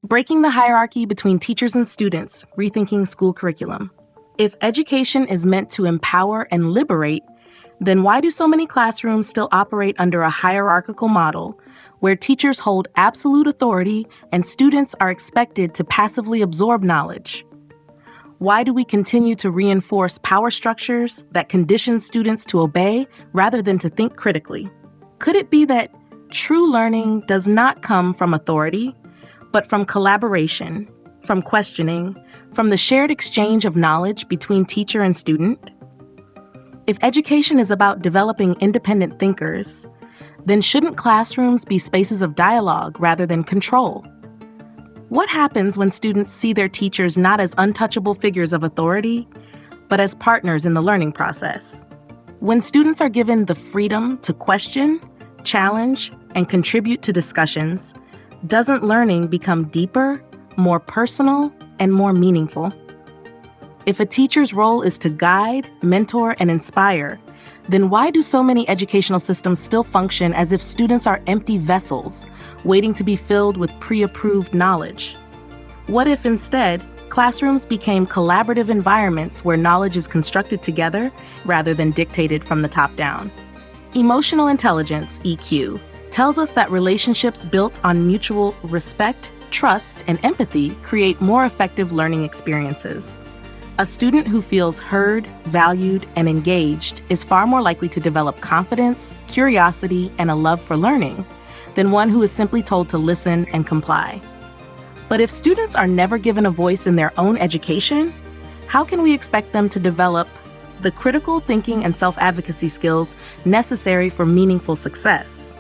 Breaking the hierarchy between teachers and students, rethinking school curriculum. If education is meant to empower and liberate, then why do so many classrooms still operate under a hierarchical model where teachers hold absolute authority and students are expected to passively absorb knowledge? Why do we continue to reinforce power structures that condition students to obey rather than to think critically? Could it be that true learning does not come from authority, but from collaboration, from questioning, from the shared exchange of knowledge between teacher and student? If education is about developing independent thinkers, then shouldn't classrooms be spaces of dialogue rather than control? What happens when students see their teachers not as untouchable figures of authority, but as partners in the learning process? When students are given the freedom to question, challenge, and contribute to discussions, doesn't learning become deeper, more personal, and more meaningful? If a teacher's role is to guide, mentor, and inspire, then why do so many educational systems still function as if students are empty vessels, waiting to be filled with pre-approved knowledge? What if instead, classrooms became collaborative environments where knowledge is constructed together rather than dictated from the top down? Emotional intelligence, EQ, tells us that relationships built on mutual respect, trust, and empathy create more effective learning experiences. A student who feels heard, valued, and engaged is far more likely to develop confidence, curiosity, and a love for learning than one who is simply told to listen and comply. But if students are never given a voice in their own education, how can we expect them to develop the critical thinking and self-advocacy skills necessary for meaningful success?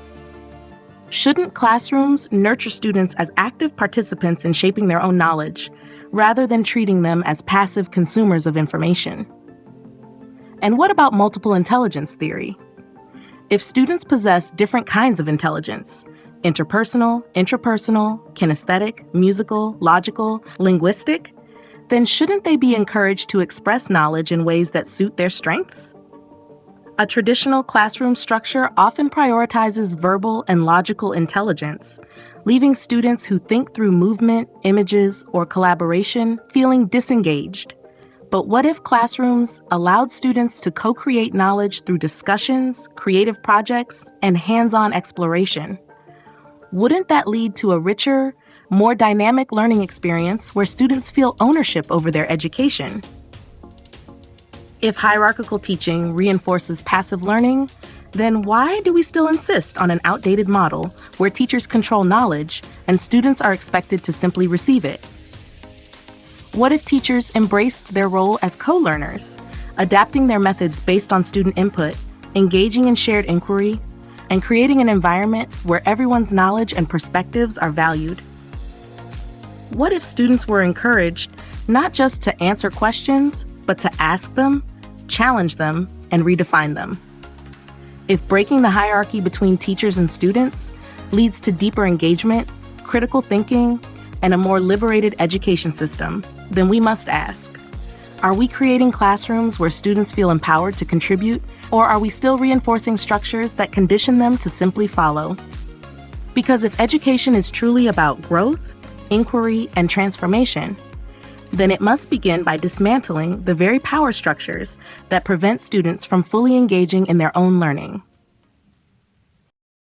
Shouldn't classrooms nurture students as active participants in shaping their own knowledge, rather than treating them as passive consumers of information? And what about multiple intelligence theory? If students possess different kinds of intelligence, interpersonal, intrapersonal, kinesthetic, musical, logical, linguistic, then shouldn't they be encouraged to express knowledge in ways that suit their strengths? A traditional classroom structure often prioritizes verbal and logical intelligence, leaving students who think through movement, images, or collaboration feeling disengaged. But what if classrooms allowed students to co-create knowledge through discussions, creative projects, and hands-on exploration? Wouldn't that lead to a richer, more dynamic learning experience where students feel ownership over their education? If hierarchical teaching reinforces passive learning, then why do we still insist on an outdated model where teachers control knowledge and students are expected to simply receive it? What if teachers embraced their role as co-learners, adapting their methods based on student input, engaging in shared inquiry, and creating an environment where everyone's knowledge and perspectives are valued? What if students were encouraged not just to answer questions, but to ask them, challenge them, and redefine them? If breaking the hierarchy between teachers and students leads to deeper engagement, critical thinking, and a more liberated education system, then we must ask, are we creating classrooms where students feel empowered to contribute, or are we still reinforcing structures that condition them to simply follow? Because if education is truly about growth, inquiry, and transformation, then it must begin by dismantling the very power structures that prevent students from fully engaging in their own learning.